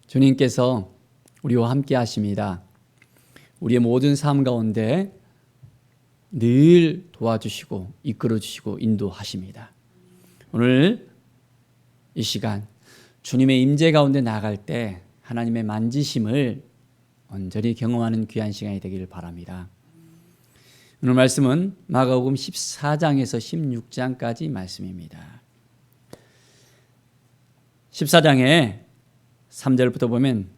주님께서 우리와 함께 하십니다. 우리의 모든 삶 가운데 늘 도와주시고 이끌어 주시고 인도하십니다. 오늘 이 시간 주님의 임재 가운데 나아갈 때 하나님의 만지심을 온전히 경험하는 귀한 시간이 되기를 바랍니다. 오늘 말씀은 마가복음 14장에서 16장까지 말씀입니다. 14장에 3절부터 보면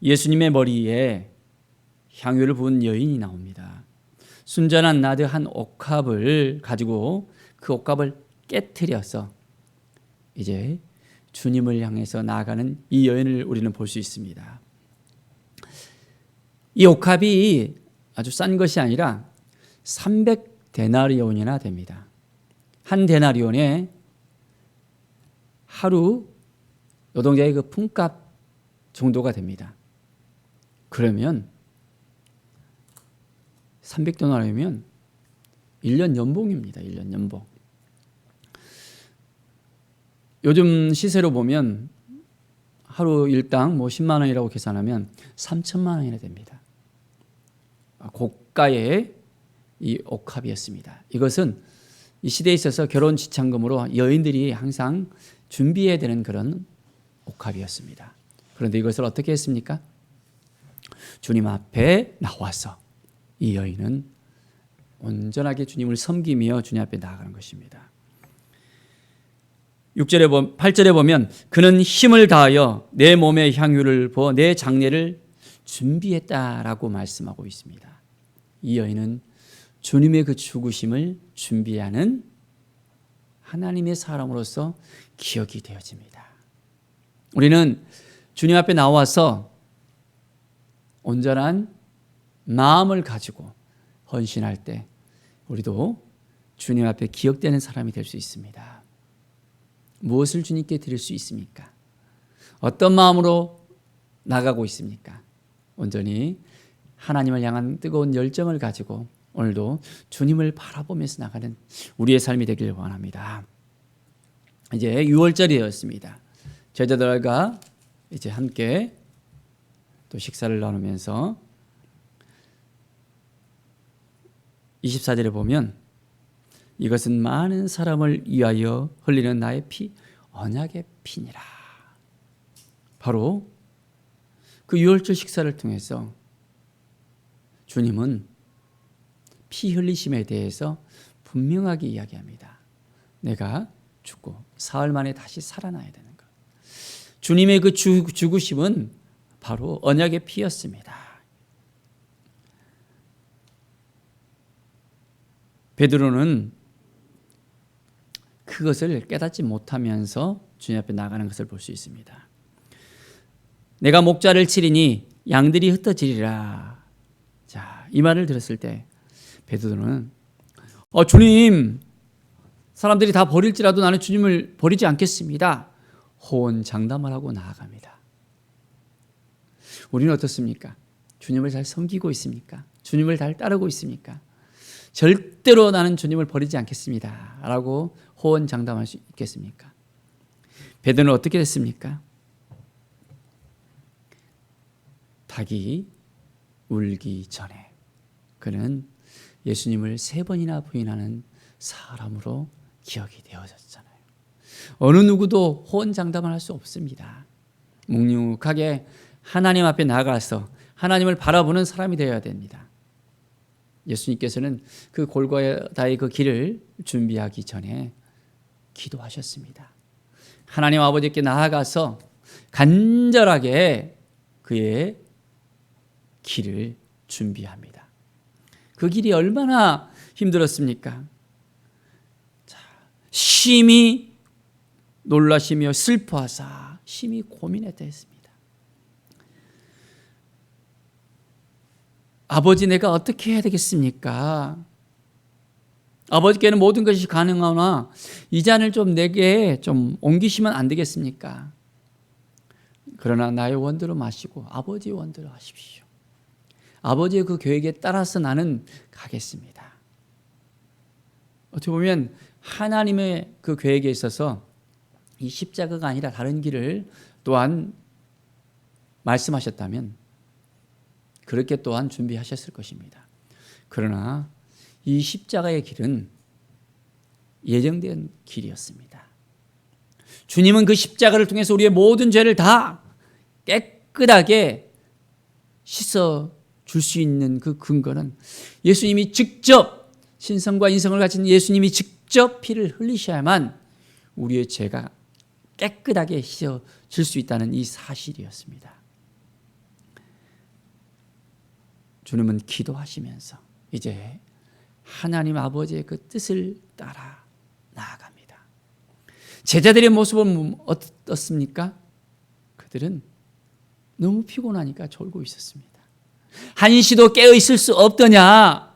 예수님의 머리에 향유를 부은 여인이 나옵니다. 순전한 나드 한 옥합을 가지고 그 옥합을 깨트려서 이제 주님을 향해서 나아가는 이 여인을 우리는 볼 수 있습니다. 이 옥합이 아주 싼 것이 아니라 300데나리온이나 됩니다. 한 데나리온에 하루 노동자의 그 품값 정도가 됩니다. 그러면 300데나리온이면 1년 연봉입니다. 1년 연봉. 요즘 시세로 보면 하루 일당 10만 원이라고 계산하면 3천만 원이나 됩니다. 고가의 이 옥합이었습니다. 이것은 이 시대에 있어서 결혼 지참금으로 여인들이 항상 준비해야 되는 그런 옥합이었습니다. 그런데 이것을 어떻게 했습니까? 주님 앞에 나와서 이 여인은 온전하게 주님을 섬기며 주님 앞에 나아가는 것입니다. 8절에 보면 그는 힘을 다하여 내 몸에 향유를 부어 내 장례를 준비했다라고 말씀하고 있습니다. 이 여인은 주님의 그 죽으심을 준비하는 하나님의 사람으로서 기억이 되어집니다. 우리는 주님 앞에 나와서 온전한 마음을 가지고 헌신할 때 우리도 주님 앞에 기억되는 사람이 될 수 있습니다. 무엇을 주님께 드릴 수 있습니까? 어떤 마음으로 나가고 있습니까? 온전히 하나님을 향한 뜨거운 열정을 가지고 오늘도 주님을 바라보면서 나가는 우리의 삶이 되길 원합니다. 이제 6월절이 되었습니다. 제자들과 이제 함께 또 식사를 나누면서 24절에 보면 이것은 많은 사람을 위하여 흘리는 나의 피, 언약의 피니라. 바로 그 유월절 식사를 통해서 주님은 피 흘리심에 대해서 분명하게 이야기합니다. 내가 죽고 사흘 만에 다시 살아나야 되는 것. 주님의 그 죽으심은 바로 언약의 피였습니다. 베드로는 그것을 깨닫지 못하면서 주님 앞에 나가는 것을 볼 수 있습니다. 내가 목자를 치리니 양들이 흩어지리라. 자, 이 말을 들었을 때 베드로는 주님, 사람들이 다 버릴지라도 나는 주님을 버리지 않겠습니다. 호언장담을 하고 나아갑니다. 우리는 어떻습니까? 주님을 잘 섬기고 있습니까? 주님을 잘 따르고 있습니까? 절대로 나는 주님을 버리지 않겠습니다. 라고 호언장담할 수 있겠습니까? 베드로는 어떻게 됐습니까? 닭이 울기 전에 그는 예수님을 3번이나 부인하는 사람으로 기억이 되어졌잖아요. 어느 누구도 호언장담을 할 수 없습니다. 묵묵하게 하나님 앞에 나가서 하나님을 바라보는 사람이 되어야 됩니다. 예수님께서는 그 골고다의 그 길을 준비하기 전에 기도하셨습니다. 하나님 아버지께 나아가서 간절하게 그의 길을 준비합니다. 그 길이 얼마나 힘들었습니까? 자, 심히 놀라시며 슬퍼하사 심히 고민했다 했습니다. 아버지, 내가 어떻게 해야 되겠습니까? 아버지께는 모든 것이 가능하나 이 잔을 좀 내게 좀 옮기시면 안 되겠습니까? 그러나 나의 원대로 마시고 아버지의 원대로 하십시오. 아버지의 그 계획에 따라서 나는 가겠습니다. 어떻게 보면 하나님의 그 계획에 있어서 이 십자가가 아니라 다른 길을 또한 말씀하셨다면 그렇게 또한 준비하셨을 것입니다. 그러나 이 십자가의 길은 예정된 길이었습니다. 주님은 그 십자가를 통해서 우리의 모든 죄를 다 깨끗하게 씻어 줄 수 있는 그 근거는 예수님이 직접, 신성과 인성을 가진 예수님이 직접 피를 흘리셔야만 우리의 죄가 깨끗하게 씻어질 수 있다는 이 사실이었습니다. 주님은 기도하시면서 이제 하나님 아버지의 그 뜻을 따라 나아갑니다. 제자들의 모습은 어떻습니까? 그들은 너무 피곤하니까 졸고 있었습니다. 한시도 깨어 있을 수 없더냐?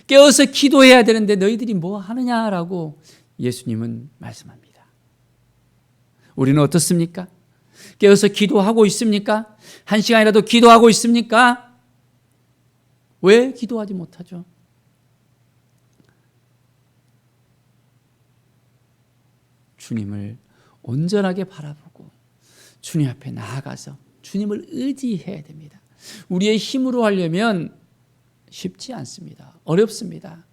깨어서 기도해야 되는데 너희들이 뭐 하느냐라고 예수님은 말씀합니다. 우리는 어떻습니까? 깨어서 기도하고 있습니까? 한 시간이라도 기도하고 있습니까? 왜 기도하지 못하죠? 주님을 온전하게 바라보고 주님 앞에 나아가서 주님을 의지해야 됩니다. 우리의 힘으로 하려면 쉽지 않습니다. 어렵습니다.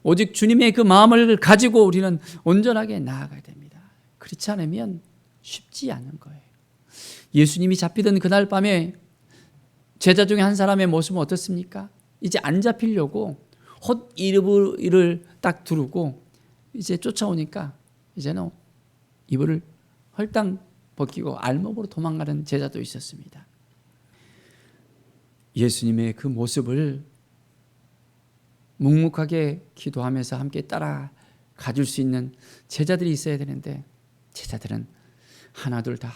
오직 주님의 그 마음을 가지고 우리는 온전하게 나아가야 됩니다. 그렇지 않으면 쉽지 않은 거예요. 예수님이 잡히던 그날 밤에 제자 중에 한 사람의 모습은 어떻습니까? 이제 안 잡히려고 헛 이불을 딱 두르고 이제 쫓아오니까 이제는 이불을 헐당 벗기고 알몸으로 도망가는 제자도 있었습니다. 예수님의 그 모습을 묵묵하게 기도하면서 함께 따라 가줄 수 있는 제자들이 있어야 되는데 제자들은 하나둘 다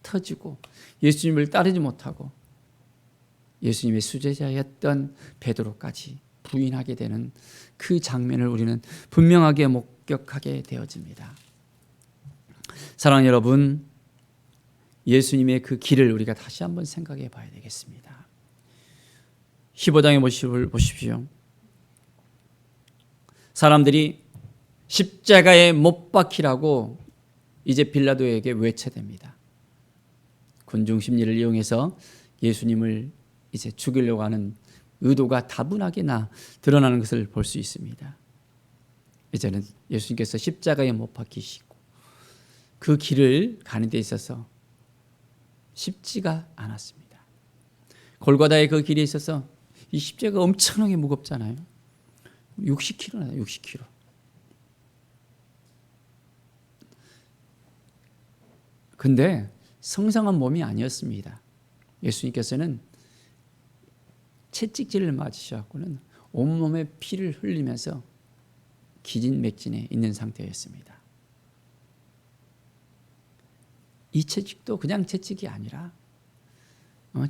흩어지고 예수님을 따르지 못하고 예수님의 수제자였던 베드로까지 부인하게 되는 그 장면을 우리는 분명하게 목격하게 되어집니다. 사랑하는 여러분, 예수님의 그 길을 우리가 다시 한번 생각해 봐야 되겠습니다. 15장의 모습을 보십시오. 사람들이 십자가에 못 박히라고 이제 빌라도에게 외쳐댑니다. 군중 심리를 이용해서 예수님을 이제 죽이려고 하는 의도가 다분하게 드러나는 것을 볼 수 있습니다. 이제는 예수님께서 십자가에 못 박히시고 그 길을 가는 데 있어서 쉽지가 않았습니다. 골고다의 그 길에 있어서 이 십자가가 엄청나게 무겁잖아요. 60kg나 60kg. 근데 성상한 몸이 아니었습니다. 예수님께서는 채찍질을 맞으셔서는 온몸에 피를 흘리면서 기진맥진에 있는 상태였습니다. 이 채찍도 그냥 채찍이 아니라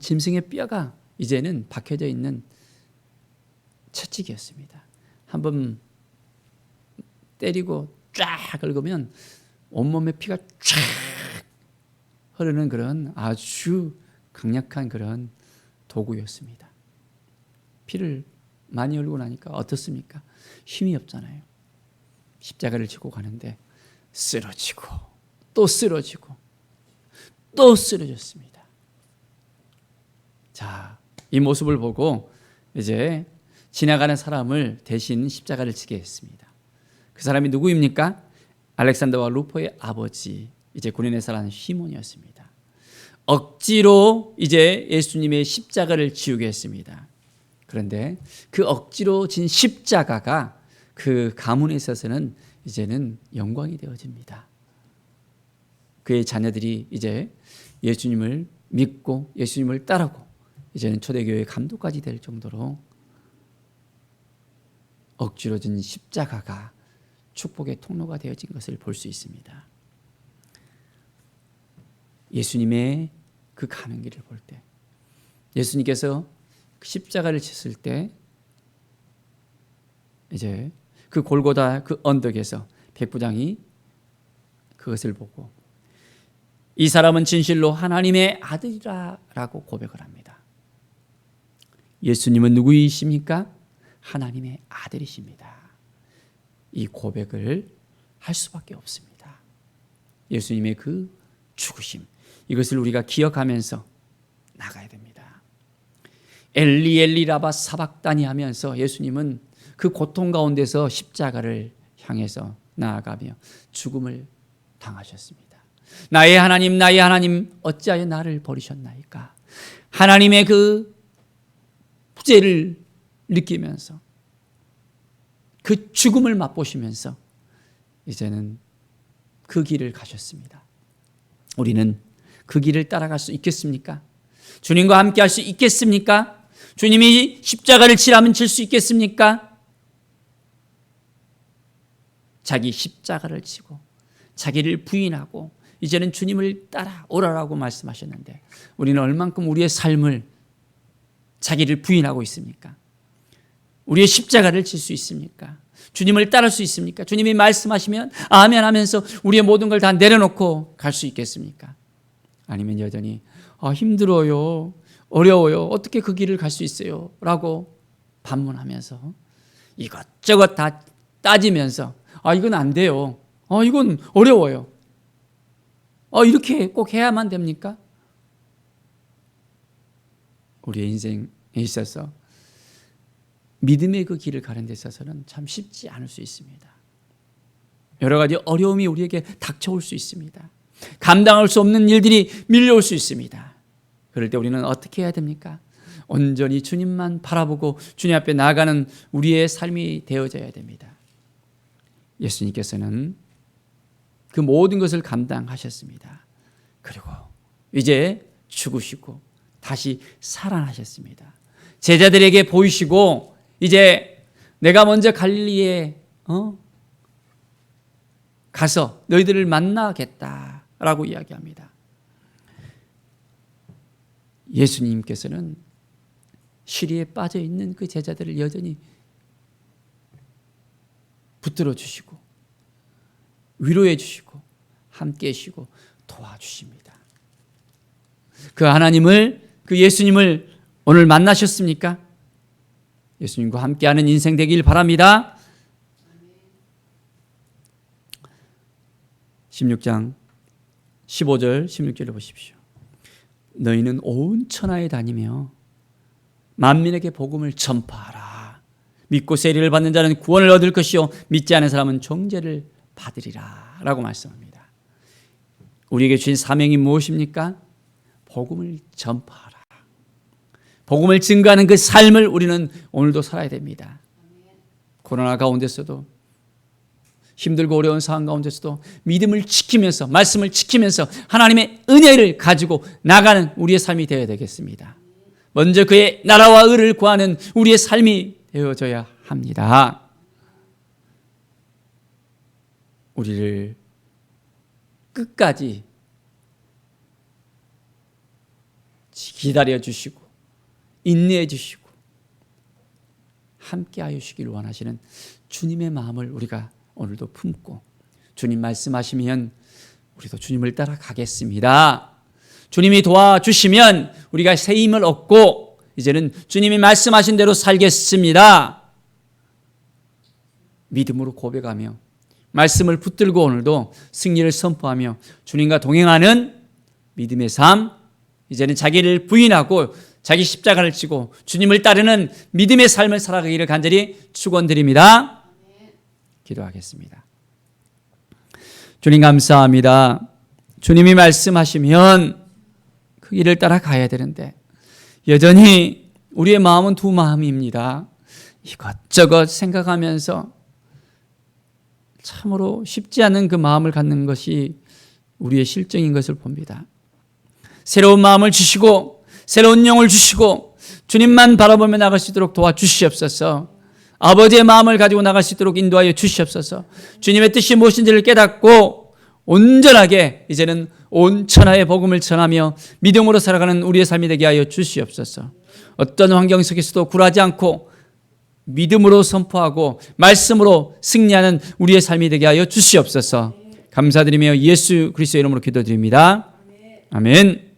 짐승의 뼈가 이제는 박혀져 있는 채찍이었습니다. 한번 때리고 쫙 긁으면 온몸에 피가 쫙 흐르는 그런 아주 강력한 그런 도구였습니다. 피를 많이 흘리고 나니까 어떻습니까? 힘이 없잖아요. 십자가를 지고 가는데 쓰러지고 또 쓰러지고 또 쓰러졌습니다. 자, 이 모습을 보고 이제 지나가는 사람을 대신 십자가를 지게 했습니다. 그 사람이 누구입니까? 알렉산더와 루포의 아버지, 이제 구레네 사람 시몬이었습니다. 억지로 이제 예수님의 십자가를 지우게 했습니다. 그런데 그 억지로 진 십자가가 그 가문에 있어서는 이제는 영광이 되어집니다. 그의 자녀들이 이제 예수님을 믿고 예수님을 따르고 이제는 초대교회 감독까지 될 정도로 억지로 진 십자가가 축복의 통로가 되어진 것을 볼 수 있습니다. 예수님의 그 가는 길을 볼 때, 예수님께서 십자가를 쳤을 때 이제 그 골고다 그 언덕에서 백부장이 그것을 보고 이 사람은 진실로 하나님의 아들이라고 고백을 합니다. 예수님은 누구이십니까? 하나님의 아들이십니다. 이 고백을 할 수밖에 없습니다. 예수님의 그 죽으심, 이것을 우리가 기억하면서 엘리 엘리 라바 사박다니 하면서 예수님은 그 고통 가운데서 십자가를 향해서 나아가며 죽음을 당하셨습니다. 나의 하나님 어찌하여 나를 버리셨나이까. 하나님의 그 부재를 느끼면서 그 죽음을 맛보시면서 이제는 그 길을 가셨습니다. 우리는 그 길을 따라갈 수 있겠습니까? 주님과 함께 할 수 있겠습니까? 주님이 십자가를 치라면 칠 수 있겠습니까? 자기 십자가를 치고 자기를 부인하고 이제는 주님을 따라오라라고 말씀하셨는데 우리는 얼만큼 우리의 삶을 자기를 부인하고 있습니까? 우리의 십자가를 칠 수 있습니까? 주님을 따를 수 있습니까? 주님이 말씀하시면 아멘 하면서 우리의 모든 걸 다 내려놓고 갈 수 있겠습니까? 아니면 여전히 힘들어요, 어려워요, 어떻게 그 길을 갈 수 있어요? 라고 반문하면서 이것저것 다 따지면서 이건 안 돼요, 이건 어려워요, 이렇게 꼭 해야만 됩니까? 우리의 인생에 있어서 믿음의 그 길을 가는 데 있어서는 참 쉽지 않을 수 있습니다. 여러 가지 어려움이 우리에게 닥쳐올 수 있습니다. 감당할 수 없는 일들이 밀려올 수 있습니다. 그럴 때 우리는 어떻게 해야 됩니까? 온전히 주님만 바라보고 주님 앞에 나아가는 우리의 삶이 되어져야 됩니다. 예수님께서는 그 모든 것을 감당하셨습니다. 그리고 이제 죽으시고 다시 살아나셨습니다. 제자들에게 보이시고 이제 내가 먼저 갈릴리에 가서 너희들을 만나겠다라고 이야기합니다. 예수님께서는 시리에 빠져 있는 그 제자들을 여전히 붙들어 주시고 위로해 주시고 함께 하시고 도와주십니다. 그 하나님을, 그 예수님을 오늘 만나셨습니까? 예수님과 함께하는 인생 되길 바랍니다. 16장 15절 16절을 보십시오. 너희는 온 천하에 다니며 만민에게 복음을 전파하라. 믿고 세례를 받는 자는 구원을 얻을 것이요 믿지 않은 사람은 정죄를 받으리라 라고 말씀합니다. 우리에게 주신 사명이 무엇입니까? 복음을 전파하라. 복음을 증거하는 그 삶을 우리는 오늘도 살아야 됩니다. 코로나 가운데서도 힘들고 어려운 상황 가운데서도 믿음을 지키면서 말씀을 지키면서 하나님의 은혜를 가지고 나가는 우리의 삶이 되어야 되겠습니다. 먼저 그의 나라와 의를 구하는 우리의 삶이 되어져야 합니다. 우리를 끝까지 기다려 주시고 인내해 주시고 함께 하여 주시길 원하시는 주님의 마음을 우리가 오늘도 품고 주님 말씀하시면 우리도 주님을 따라가겠습니다. 주님이 도와주시면 우리가 새 힘을 얻고 이제는 주님이 말씀하신 대로 살겠습니다. 믿음으로 고백하며 말씀을 붙들고 오늘도 승리를 선포하며 주님과 동행하는 믿음의 삶, 이제는 자기를 부인하고 자기 십자가를 지고 주님을 따르는 믿음의 삶을 살아가기를 간절히 축원드립니다. 기도하겠습니다. 주님 감사합니다. 주님이 말씀하시면 그 길을 따라 가야 되는데 여전히 우리의 마음은 두 마음입니다. 이것저것 생각하면서 참으로 쉽지 않은 그 마음을 갖는 것이 우리의 실정인 것을 봅니다. 새로운 마음을 주시고 새로운 영을 주시고 주님만 바라보며 나갈 수 있도록 도와주시옵소서. 아버지의 마음을 가지고 나갈 수 있도록 인도하여 주시옵소서. 주님의 뜻이 무엇인지를 깨닫고 온전하게 이제는 온 천하의 복음을 전하며 믿음으로 살아가는 우리의 삶이 되게 하여 주시옵소서. 어떤 환경 속에서도 굴하지 않고 믿음으로 선포하고 말씀으로 승리하는 우리의 삶이 되게 하여 주시옵소서. 감사드리며 예수 그리스도의 이름으로 기도드립니다. 아멘.